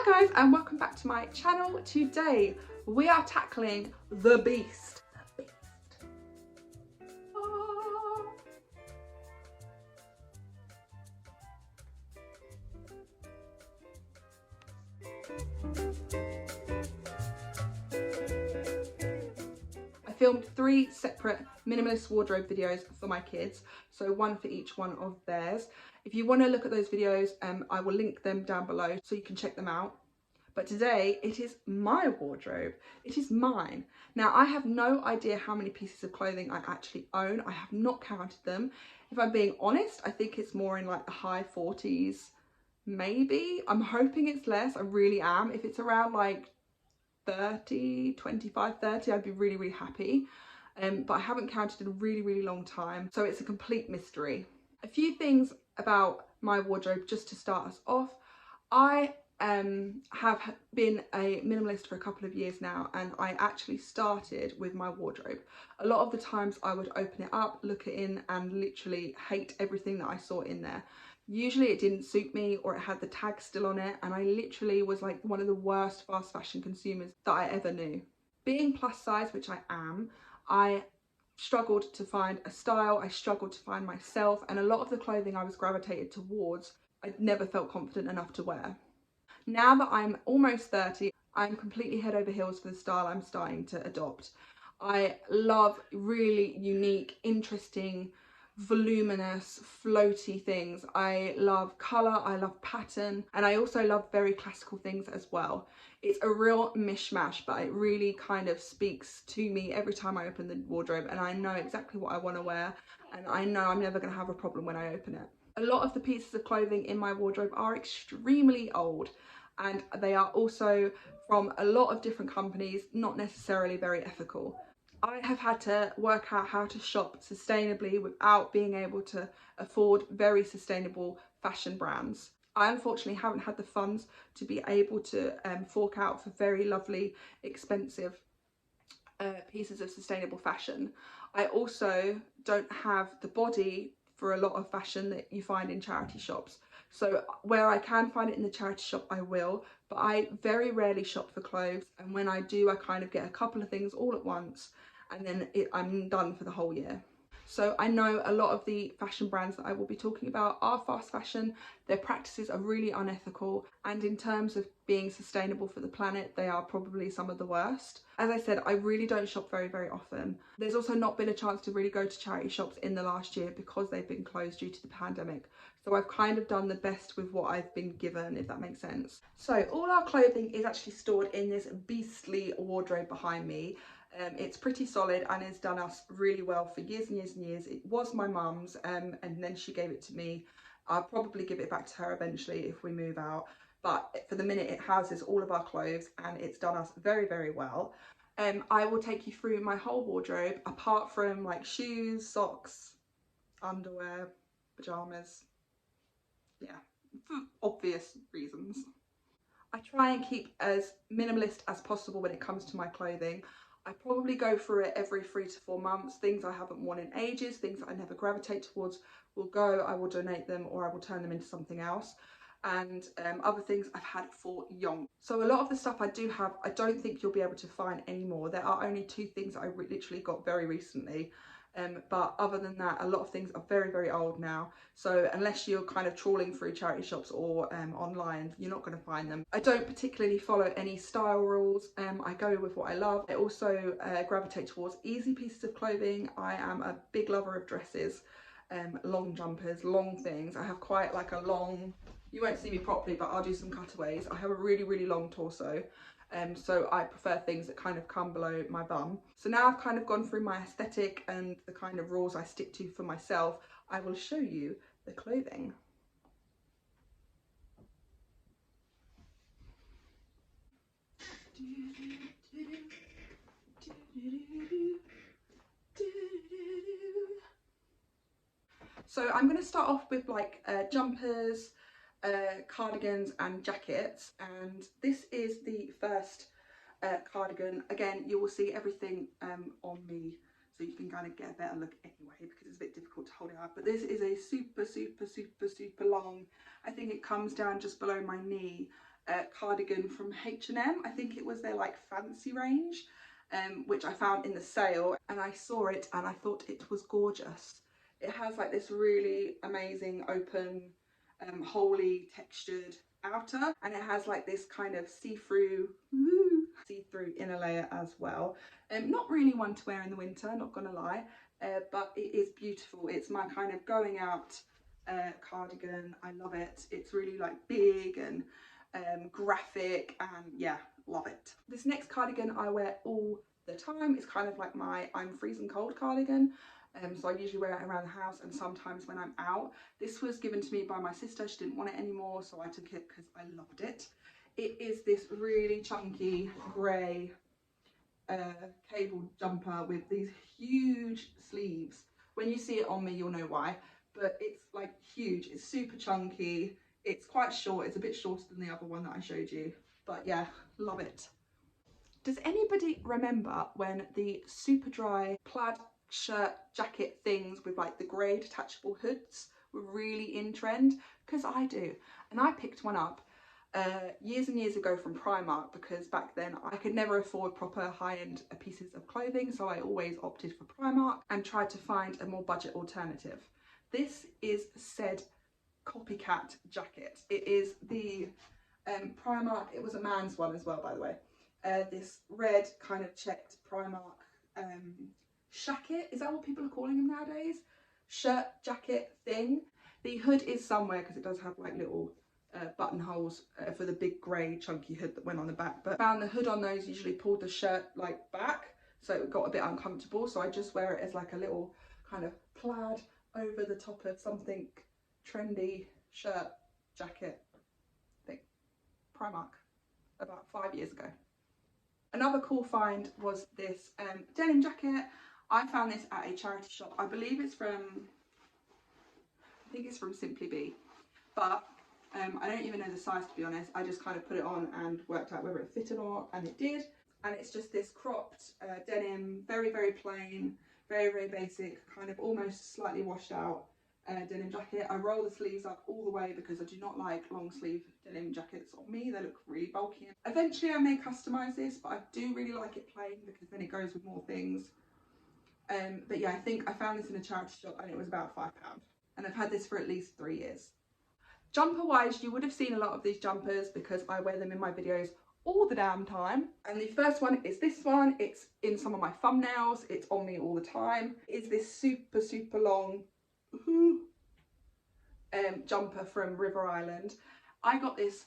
Hi guys, and welcome back to my channel. Today we are tackling the beast. Ah. I filmed 3 separate minimalist wardrobe videos for my kids, so one for each one of theirs. If you want to look at those videos, I will link them down below so you can check them out. But today it is my wardrobe. It is mine. Now I have no idea how many pieces of clothing I actually own. I have not counted them. If I'm being honest, I think it's more in like the high 40s, maybe. I'm hoping it's less, I really am. If it's around like 30, 25, 30, I'd be really happy. But I haven't counted in a really long time, so it's a complete mystery. A few things about my wardrobe just to start us off. I have been a minimalist for a couple of years now, and I actually started with my wardrobe. A lot of the times I would open it up, look it in, and literally hate everything that I saw in there. Usually it didn't suit me, or it had the tag still on it, and I literally was like one of the worst fast fashion consumers that I ever knew. Being plus size, which I am, I struggled to find a style, I struggled to find myself, and a lot of the clothing I was gravitated towards, I never felt confident enough to wear. Now that I'm almost 30, I'm completely head over heels for the style I'm starting to adopt. I love really unique, interesting, voluminous, floaty things. I love colour, I love pattern, and I also love very classical things as well. It's a real mishmash, but it really kind of speaks to me every time I open the wardrobe, and I know exactly what I want to wear, and I know I'm never going to have a problem when I open it. A lot of the pieces of clothing in my wardrobe are extremely old, and they are also from a lot of different companies, not necessarily very ethical. I have had to work out how to shop sustainably without being able to afford very sustainable fashion brands. I unfortunately haven't had the funds to be able to fork out for very lovely, expensive pieces of sustainable fashion. I also don't have the body for a lot of fashion that you find in charity shops. So where I can find it in the charity shop, I will, but I very rarely shop for clothes, and when I do, I kind of get a couple of things all at once, and then I'm done for the whole year. So I know a lot of the fashion brands that I will be talking about are fast fashion. Their practices are really unethical, and in terms of being sustainable for the planet, they are probably some of the worst. As I said, I really don't shop very often. There's also not been a chance to really go to charity shops in the last year because they've been closed due to the pandemic. So I've kind of done the best with what I've been given, if that makes sense. So all our clothing is actually stored in this beastly wardrobe behind me. It's pretty solid and has done us really well for years and years. It was my mum's, and then she gave it to me. I'll probably give it back to her eventually if we move out, but for the minute it houses all of our clothes and it's done us very well. I will take you through my whole wardrobe, apart from like shoes, socks, underwear, pajamas, yeah, for obvious reasons. I try and keep as minimalist as possible when it comes to my clothing. I probably go through it every 3 to 4 months. Things I haven't worn in ages, things that I never gravitate towards will go, I will donate them, or I will turn them into something else. And other things I've had for yonks. So a lot of the stuff I do have, I don't think you'll be able to find anymore. There are only 2 things that I literally got very recently. But other than that, a lot of things are very old now, so unless you're kind of trawling through charity shops or online, you're not going to find them. I don't particularly follow any style rules. I go with what I love. I also gravitate towards easy pieces of clothing. I am a big lover of dresses, long jumpers, long things. I have quite like a long, you won't see me properly, but I'll do some cutaways. I have a really long torso. So I prefer things that kind of come below my bum. So now I've kind of gone through my aesthetic and the kind of rules I stick to for myself, I will show you the clothing. So I'm going to start off with like jumpers, cardigans and jackets, and this is the first cardigan. Again, you will see everything on me, so you can kind of get a better look anyway, because it's a bit difficult to hold it up. But this is a super long, I think it comes down just below my knee, cardigan from H&M. I think it was their like fancy range, which I found in the sale, and I saw it and I thought it was gorgeous. It has like this really amazing open, holey textured outer, and it has like this kind of see-through inner layer as well. Not really one to wear in the winter, not gonna lie, but it is beautiful. It's my kind of going out cardigan. I love it. It's really like big and graphic, and yeah, love it. This next cardigan I wear all the time. It's kind of like my I'm freezing cold cardigan. So I usually wear it around the house and sometimes when I'm out. This was given to me by my sister. She didn't want it anymore, so I took it because I loved it. It is this really chunky grey cable jumper with these huge sleeves. When you see it on me, you'll know why, but it's like huge. It's super chunky. It's quite short. It's a bit shorter than the other one that I showed you, but yeah, love it. Does anybody remember when the super dry plaid shirt jacket things with like the grey detachable hoods were really in trend? Because I do, and I picked one up years and years ago from Primark, because back then I could never afford proper high-end pieces of clothing, so I always opted for Primark and tried to find a more budget alternative. This is said copycat jacket. It is the Primark, it was a man's one as well, by the way. This red kind of checked Primark shacket, is that what people are calling them nowadays? Shirt jacket thing. The hood is somewhere because it does have like little buttonholes for the big grey chunky hood that went on the back, but I found the hood on those usually pulled the shirt like back, so it got a bit uncomfortable, so I just wear it as like a little kind of plaid over the top of something trendy shirt jacket thing. Primark, about 5 years ago. Another cool find was this denim jacket. I found this at a charity shop. I believe it's from, I think it's from Simply Be, but I don't even know the size, to be honest. I just kind of put it on and worked out whether it fitted or not, and it did. And it's just this cropped denim, very, very plain, very, very basic, kind of almost slightly washed out denim jacket. I roll the sleeves up all the way because I do not like long sleeve denim jackets on me. They look really bulky. Eventually I may customise this, but I do really like it plain because then it goes with more things. But yeah, I think I found this in a charity shop and it was about £5. And I've had this for at least 3 years. Jumper wise, you would have seen a lot of these jumpers because I wear them in my videos all the damn time. And the first one is this one. It's in some of my thumbnails. It's on me all the time. It's this super, super long jumper from River Island. I got this,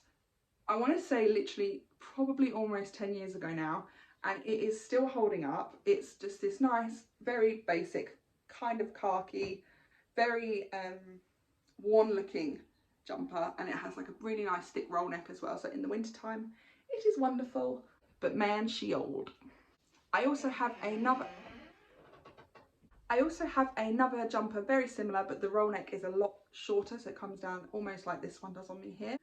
I want to say literally probably almost 10 years ago now, and it is still holding up. It's just this nice, very basic kind of khaki, very worn looking jumper, and it has like a really nice thick roll neck as well, so in the winter time it is wonderful. But man, she old. I also have another jumper very similar, but the roll neck is a lot shorter, so it comes down almost like this one does on me here,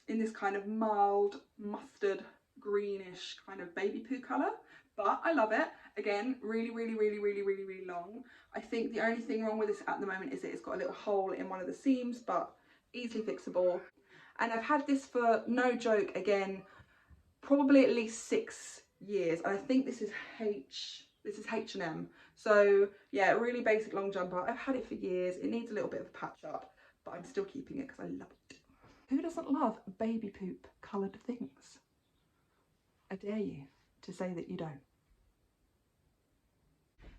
in this kind of mild mustard greenish kind of baby poo colour. But I love it. Again, really, really, really, really, really, really long. I think the only thing wrong with this at the moment is that it's got a little hole in one of the seams, but easily fixable. And I've had this for, no joke, again, probably at least 6 years. And I think this is H&M. So yeah, really basic long jumper. I've had it for years. It needs a little bit of a patch up, but I'm still keeping it because I love it. Who doesn't love baby poop coloured things? I dare you to say that you don't.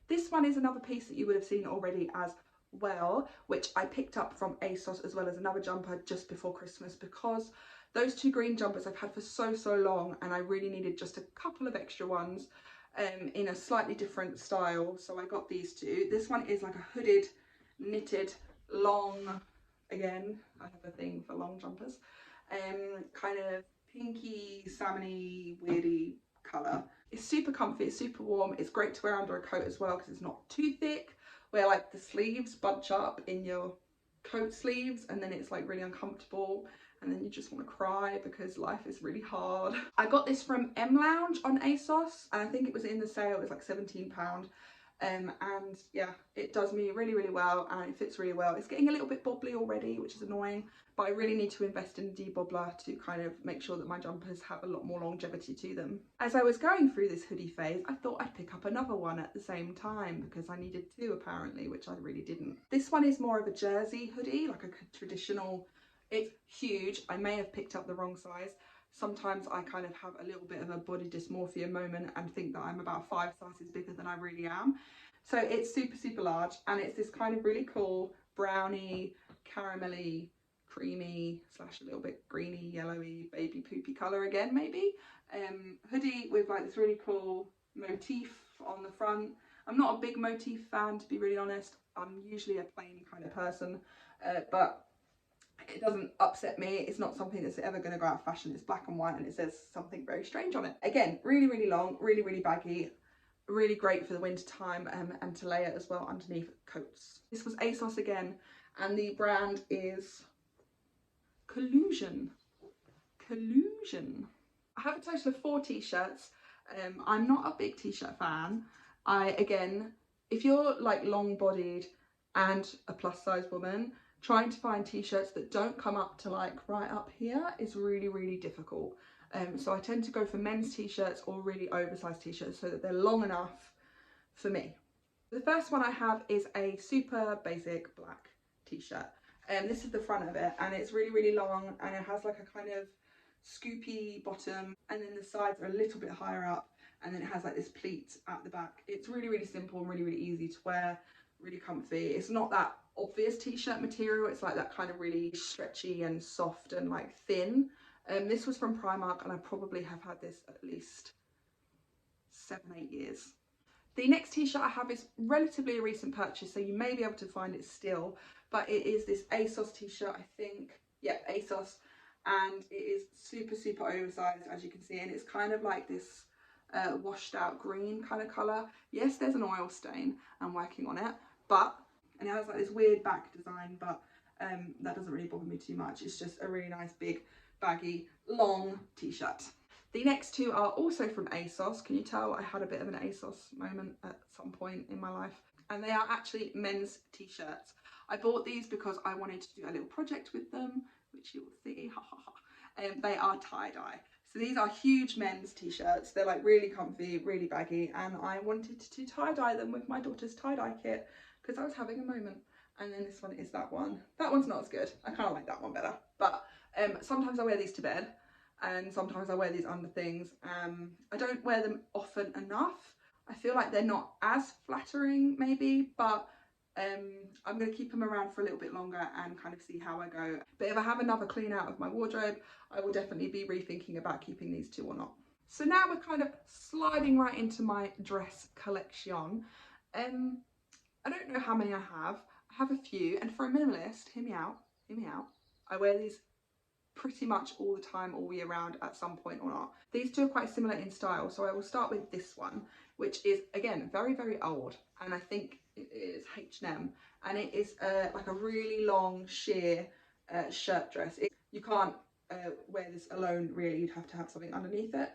This one is another piece that you would have seen already as well, which I picked up from ASOS, as well as another jumper just before Christmas, because those two green jumpers I've had for so long, and I really needed just a couple of extra ones in a slightly different style, so I got these two. This one is like a hooded, knitted, long, again, I have a thing for long jumpers, kind of pinky, salmony, weirdy colour. It's super comfy, it's super warm, it's great to wear under a coat as well because it's not too thick, where like the sleeves bunch up in your coat sleeves and then it's like really uncomfortable and then you just want to cry because life is really hard. I got this from M Lounge on ASOS and I think it was in the sale, it was like £17. And yeah, it does me really, really well, and it fits really well. It's getting a little bit bobbly already, which is annoying, but I really need to invest in a debobbler to kind of make sure that my jumpers have a lot more longevity to them. As I was going through this hoodie phase, I thought I'd pick up another one at the same time because I needed two apparently, which I really didn't. This one is more of a jersey hoodie, like a traditional. It's huge. I may have picked up the wrong size. Sometimes I kind of have a little bit of a body dysmorphia moment and think that I'm about 5 sizes bigger than I really am. So it's super, super large, and it's this kind of really cool browny, caramelly, creamy / a little bit greeny, yellowy, baby poopy colour again maybe. Hoodie with like this really cool motif on the front. I'm not a big motif fan, to be really honest. I'm usually a plain kind of person, but it doesn't upset me. It's not something that's ever going to go out of fashion. It's black and white and it says something very strange on it. Again, really, really long, really, really baggy, really great for the winter time, and to layer as well underneath coats. This was ASOS again, and the brand is Collusion. I have a total of 4 t-shirts. I'm not a big t-shirt fan. Again, if you're like long-bodied and a plus size woman, trying to find t-shirts that don't come up to like right up here is really, really difficult. So I tend to go for men's t-shirts or really oversized t-shirts so that they're long enough for me. The first one I have is a super basic black t-shirt. This is the front of it, and it's really, really long, and it has like a kind of scoopy bottom, and then the sides are a little bit higher up, and then it has like this pleat at the back. It's really, really simple and really, really easy to wear, really comfy. It's not that obvious t-shirt material. It's like that kind of really stretchy and soft and like thin. This was from Primark, and I probably have had this at least 7-8 years. The next t-shirt I have is relatively a recent purchase, so you may be able to find it still, but it is this ASOS t-shirt, I think. Yeah, ASOS, and it is super, super oversized, as you can see, and it's kind of like this washed out green kind of colour. Yes, there's an oil stain. I'm working on it, and it has like this weird back design, but that doesn't really bother me too much. It's just a really nice big baggy long t-shirt. The next two are also from ASOS. Can you tell I had a bit of an ASOS moment at some point in my life? And they are actually men's t-shirts. I bought these because I wanted to do a little project with them, which you will see. They are tie-dye. So these are huge men's t-shirts. They're like really comfy, really baggy, and I wanted to tie-dye them with my daughter's tie-dye kit because I was having a moment. And then this one is that one. That one's not as good. I kind of like that one better. But sometimes I wear these to bed, and sometimes I wear these under things. I don't wear them often enough. I feel like they're not as flattering maybe, but I'm going to keep them around for a little bit longer and kind of see how I go. But if I have another clean out of my wardrobe, I will definitely be rethinking about keeping these two or not. So now we're kind of sliding right into my dress collection. I don't know how many I have. I have a few, and for a minimalist, hear me out, I wear these pretty much all the time, all year round at some point or not. These two are quite similar in style, so I will start with this one, which is again very, very old, and I think it is H&M, and it is like a really long sheer shirt dress. You can't wear this alone really, you'd have to have something underneath it,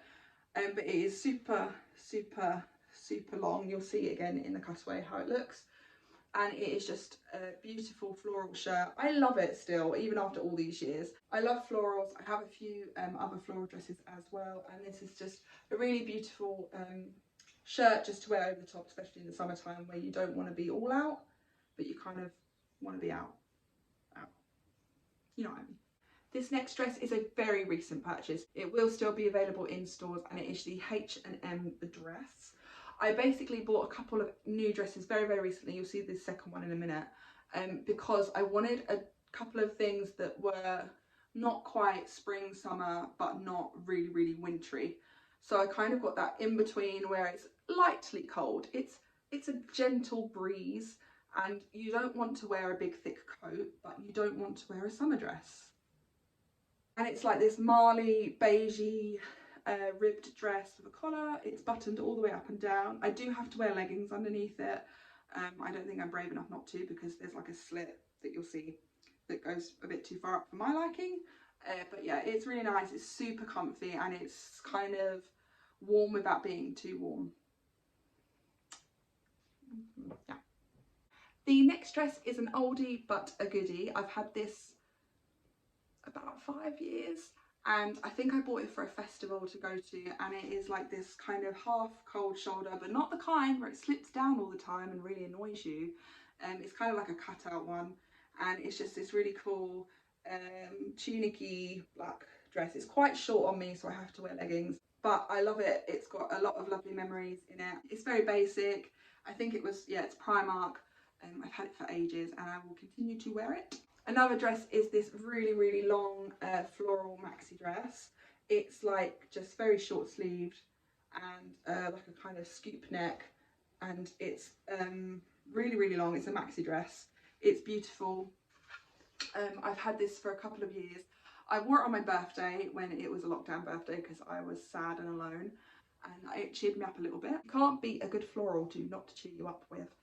but it is super, super, super long. You'll see again in the cutaway how it looks. And it is just a beautiful floral shirt. I love it still, even after all these years. I love florals. I have a few other floral dresses as well, and this is just a really beautiful shirt just to wear over the top, especially in the summertime where you don't want to be all out, but you kind of want to be out. You know what I mean. This next dress is a very recent purchase. It will still be available in stores, and it is the H&M dress. I basically bought a couple of new dresses very, very recently. You'll see this second one in a minute, because I wanted a couple of things that were not quite spring, summer, but not really, really wintry. So I kind of got that in between where it's lightly cold. It's a gentle breeze, and you don't want to wear a big thick coat, but you don't want to wear a summer dress. And it's like this marley beigey ribbed dress with a collar. It's buttoned all the way up and down. I do have to wear leggings underneath it. I don't think I'm brave enough not to, because there's like a slit that you'll see that goes a bit too far up for my liking. But yeah, it's really nice. It's super comfy, and it's kind of warm without being too warm. Yeah. The next dress is an oldie but a goodie. I've had this about 5 years, and I think I bought it for a festival to go to, and it is like this kind of half cold shoulder, but not the kind where it slips down all the time and really annoys you. It's kind of like a cutout one, and it's just this really cool tunicky black dress. It's quite short on me, so I have to wear leggings, but I love it. It's got a lot of lovely memories in it. It's very basic. I think it was, yeah, it's Primark. I've had it for ages and I will continue to wear it. Another dress is this really long floral maxi dress. It's like just very short sleeved and like a kind of scoop neck, and it's really long. It's a maxi dress. It's beautiful. I've had this for a couple of years. I wore it on my birthday when it was a lockdown birthday because I was sad and alone, and it cheered me up a little bit. Can't beat a good floral to not cheer you up with.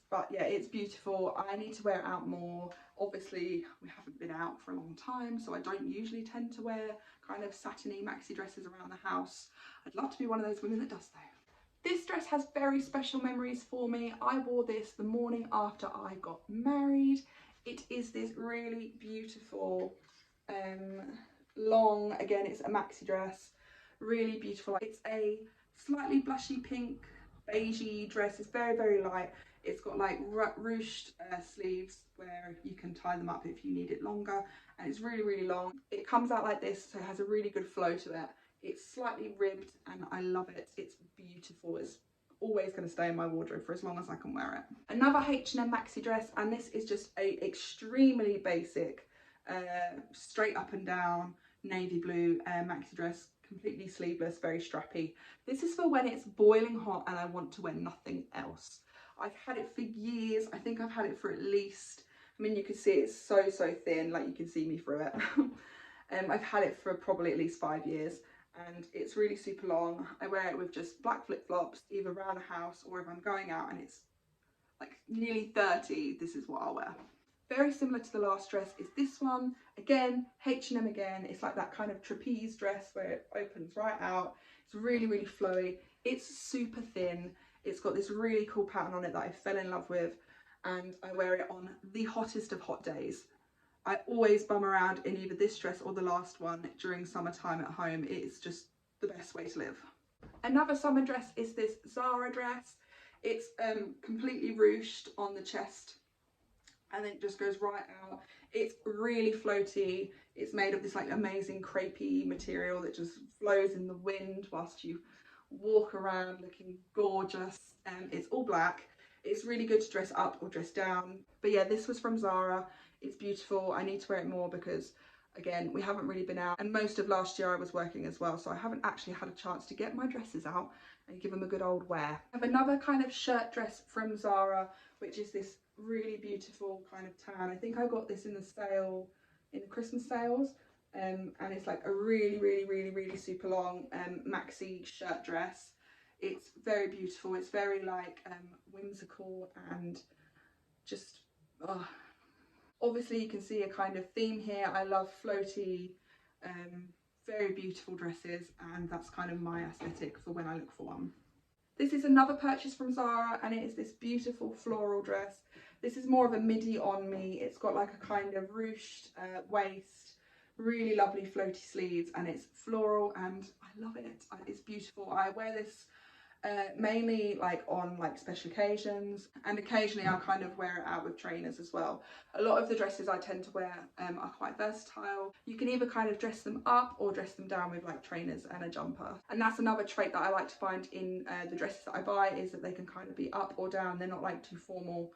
But yeah, it's beautiful. I need to wear it out more. Obviously, we haven't been out for a long time, so I don't usually tend to wear kind of satiny maxi dresses around the house. I'd love to be one of those women that does though. This dress has very special memories for me. I wore this the morning after I got married. It is this really beautiful, long, again, it's a maxi dress, really beautiful. It's a slightly blushy pink, beigey dress. It's very light. It's got like ruched sleeves where you can tie them up if you need it longer, and it's really long. It comes out like this, so it has a really good flow to it. It's slightly ribbed and I love it. It's beautiful. It's always going to stay in my wardrobe for as long as I can wear it. Another H&M maxi dress, and this is just a extremely basic straight up and down navy blue maxi dress, completely sleeveless, very strappy. This is for when it's boiling hot and I want to wear nothing else. I've had it for years. I think I've had it for at least, I mean, you can see it's so thin, like you can see me through it. I've had it for probably at least 5 years, and it's really super long. I wear it with just black flip-flops, either around the house or if I'm going out and it's like nearly 30, this is what I'll wear. Very similar to the last dress is this one. Again, H&M again. It's like that kind of trapeze dress where it opens right out. It's really flowy. It's super thin. It's got this really cool pattern on it that I fell in love with, and I wear it on the hottest of hot days. I always bum around in either this dress or the last one during summertime at home. It's just the best way to live. Another summer dress is this Zara dress. It's completely ruched on the chest, and then it just goes right out. It's really floaty. It's made of this like amazing crepey material that just flows in the wind whilst you walk around looking gorgeous. It's all black. It's really good to dress up or dress down. But yeah, this was from Zara. It's beautiful. I need to wear it more because, again, we haven't really been out, and most of last year I was working as well, so I haven't actually had a chance to get my dresses out and give them a good old wear. I have another kind of shirt dress from Zara, which is this really beautiful kind of tan. I think I got this in the sale, in the Christmas sales, and it's like a really super long maxi shirt dress. It's very beautiful. It's very like whimsical and just obviously you can see a kind of theme here. I love floaty, very beautiful dresses, and that's kind of my aesthetic for when I look for one. This is another purchase from Zara, and it is this beautiful floral dress. This is more of a midi on me. It's got like a kind of ruched waist, really lovely floaty sleeves, and it's floral and I love it. It's beautiful. I wear this mainly like on like special occasions, and occasionally I'll kind of wear it out with trainers as well. A lot of the dresses I tend to wear are quite versatile. You can either kind of dress them up or dress them down with like trainers and a jumper, and that's another trait that I like to find in the dresses that I buy, is that they can kind of be up or down. They're not like too formal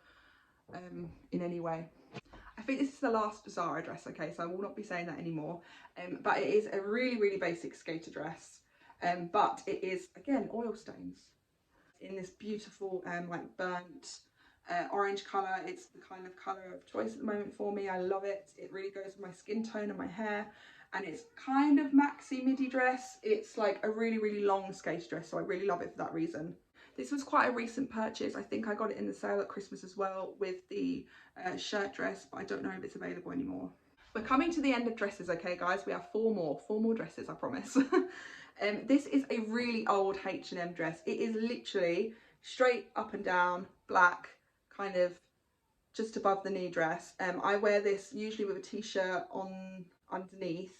in any way. I think this is the last Zara dress, okay, so I will not be saying that anymore, but it is a really basic skater dress. But it is, again, oil stains in this beautiful like burnt orange colour. It's the kind of colour of choice at the moment for me. I love it. It really goes with my skin tone and my hair, and it's kind of maxi midi dress. It's like a really long skater dress, so I really love it for that reason. This was quite a recent purchase. I think I got it in the sale at Christmas as well with the shirt dress, but I don't know if it's available anymore. We're coming to the end of dresses, okay guys? We have four more dresses, I promise. This is a really old H&M dress. It is literally straight up and down, black, kind of just above the knee dress. I wear this usually with a t-shirt on underneath,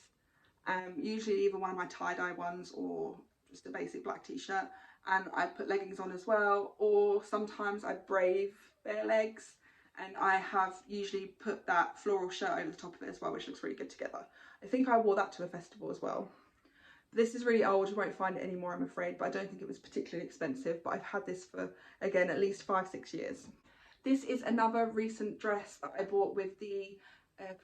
usually either one of my tie-dye ones or just a basic black t-shirt, and I put leggings on as well, or sometimes I brave bare legs, and I have usually put that floral shirt over the top of it as well, which looks really good together. I think I wore that to a festival as well. This is really old, you won't find it anymore I'm afraid, but I don't think it was particularly expensive, but I've had this for, again, at least 5-6 years. This is another recent dress that I bought with the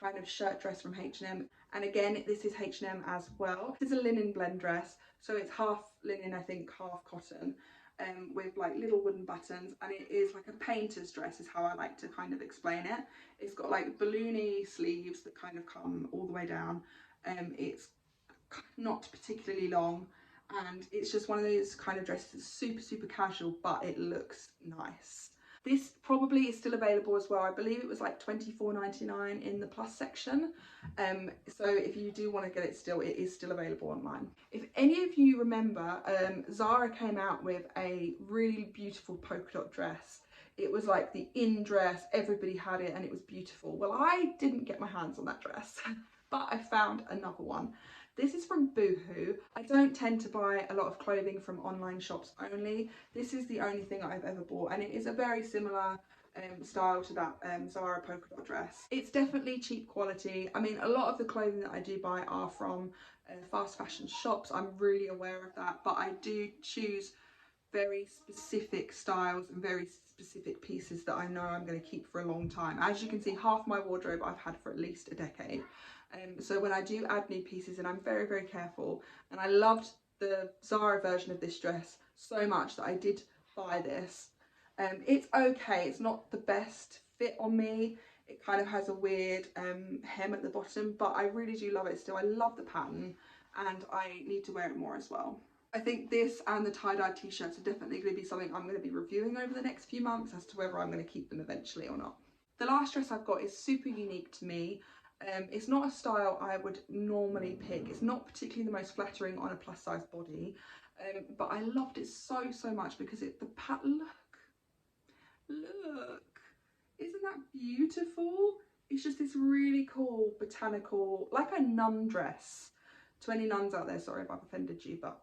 kind of shirt dress from H&M, and again this is H&M as well. This is a linen blend dress, so it's half linen, I think half cotton, with like little wooden buttons, and it is like a painter's dress is how I like to kind of explain it. It's got like balloony sleeves that kind of come all the way down. It's not particularly long, and it's just one of those kind of dresses that's super casual, but it looks nice. This probably is still available as well. I believe it was like £24.99 in the plus section. So if you do want to get it still, it is still available online. If any of you remember, Zara came out with a really beautiful polka dot dress. It was like the in dress, everybody had it and it was beautiful. Well, I didn't get my hands on that dress, but I found another one. This is from Boohoo. I don't tend to buy a lot of clothing from online shops only. This is the only thing I've ever bought, and it is a very similar style to that Zara polka dot dress. It's definitely cheap quality. I mean, a lot of the clothing that I do buy are from fast fashion shops. I'm really aware of that, but I do choose very specific styles and very specific pieces that I know I'm going to keep for a long time. As you can see, half my wardrobe I've had for at least a decade. So when I do add new pieces, and I'm very careful, and I loved the Zara version of this dress so much that I did buy this. It's okay, it's not the best fit on me. It kind of has a weird hem at the bottom, but I really do love it still. I love the pattern and I need to wear it more as well. I think this and the tie-dye t-shirts are definitely going to be something I'm going to be reviewing over the next few months as to whether I'm going to keep them eventually or not. The last dress I've got is super unique to me. It's not a style I would normally pick. It's not particularly the most flattering on a plus size body, but I loved it so much because the pattern, look, isn't that beautiful? It's just this really cool botanical, like a nun dress. To any nuns out there, sorry if I've offended you, but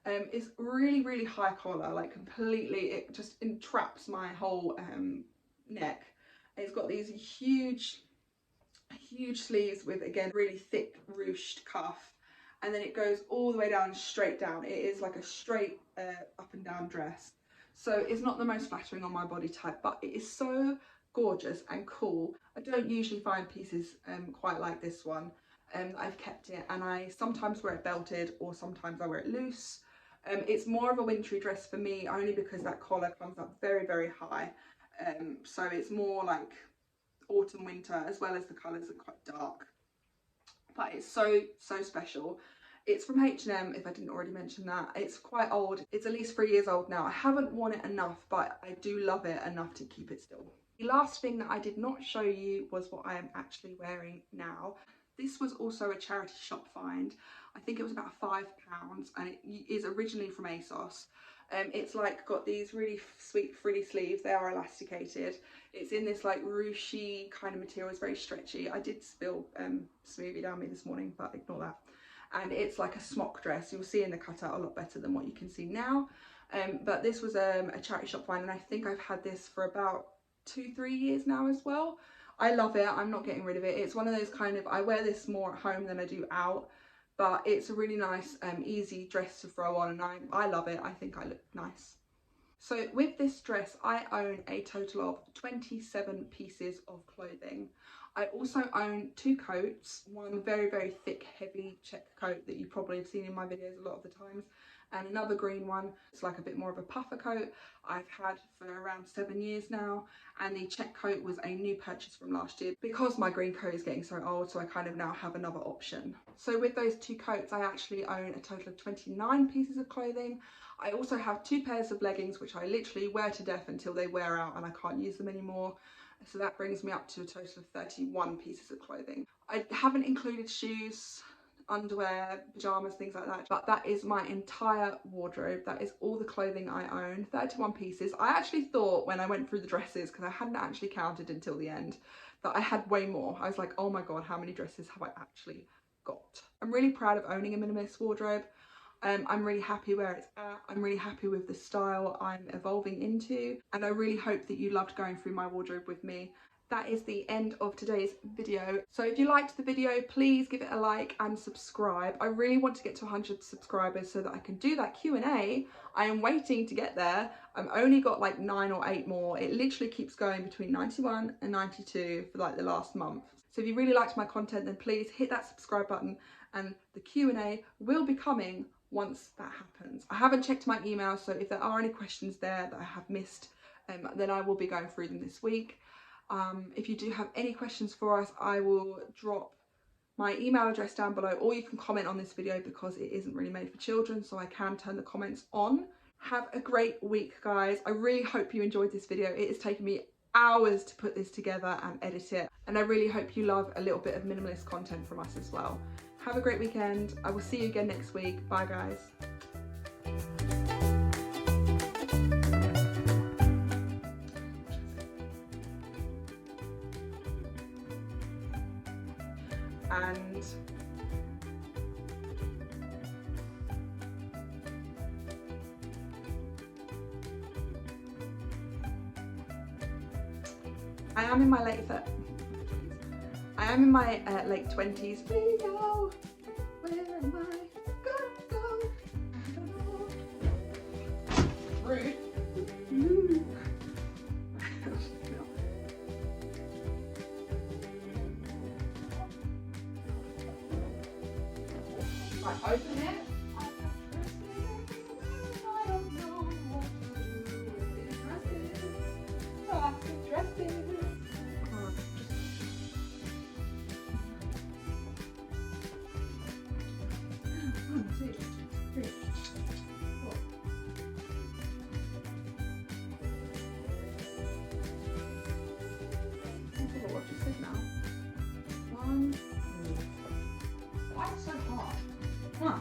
it's really high collar, like completely, it just entraps my whole neck. It's got these huge sleeves with, again, really thick ruched cuff, and then it goes all the way down, straight down. It is like a straight up and down dress, so it's not the most flattering on my body type, but it is so gorgeous and cool. I don't usually find pieces quite like this one. I've kept it, and I sometimes wear it belted or sometimes I wear it loose. It's more of a wintry dress for me, only because that collar comes up very high, so it's more like autumn winter, as well as the colours are quite dark, but it's so special. It's from H&M, if I didn't already mention that. It's quite old, it's at least 3 years old now. I haven't worn it enough, but I do love it enough to keep it still. The last thing that I did not show you was what I am actually wearing now. This was also a charity shop find. I think it was about £5, and it is originally from ASOS. It's like got these really sweet frilly sleeves. They are elasticated. It's in this like ruchy kind of material. It's very stretchy. I did spill smoothie down me this morning, but ignore that. And it's like a smock dress. You'll see in the cutout a lot better than what you can see now. But this was a charity shop find, and I think I've had this for about 2-3 years now as well. I love it. I'm not getting rid of it. It's one of those kind of, I wear this more at home than I do out, but it's a really nice easy dress to throw on, and I love it. I think I look nice. So with this dress, I own a total of 27 pieces of clothing. I also own 2 coats, one very thick heavy check coat that you probably have seen in my videos a lot of the times, and another green one. It's like a bit more of a puffer coat I've had for around 7 years now, and the check coat was a new purchase from last year because my green coat is getting so old, so I kind of now have another option. So with those 2 coats, I actually own a total of 29 pieces of clothing. I also have 2 pairs of leggings which I literally wear to death until they wear out and I can't use them anymore. So that brings me up to a total of 31 pieces of clothing. I haven't included shoes. underwear, pyjamas, things like that. But that is my entire wardrobe. That is all the clothing I own, 31 pieces. I actually thought when I went through the dresses, because I hadn't actually counted until the end, that I had way more. I was like, oh my God, how many dresses have I actually got? I'm really proud of owning a minimalist wardrobe. I'm really happy where it's at. I'm really happy with the style I'm evolving into, and I really hope that you loved going through my wardrobe with me. That is the end of today's video. So if you liked the video, please give it a like and subscribe. I really want to get to 100 subscribers so that I can do that Q&A. I am waiting to get there. I've only got like 9 or 8 more. It literally keeps going between 91 and 92 for like the last month. So if you really liked my content, then please hit that subscribe button, and the Q&A will be coming once that happens. I haven't checked my email, so if there are any questions there that I have missed, then I will be going through them this week. If you do have any questions for us, I will drop my email address down below, or you can comment on this video because it isn't really made for children, so I can turn the comments on. Have a great week, guys. I really hope you enjoyed this video. It has taken me hours to put this together and edit it, and I really hope you love a little bit of minimalist content from us as well. Have a great weekend. I will see you again next week. Bye, guys. And I am in my late 20s. Leo, where am I gonna go? I don't know. Rude. Right, open it. I don't know what to do with these dresses. Plastic dresses. One, two, three, four. I forgot what you said now. One. Why is it so hard? Huh.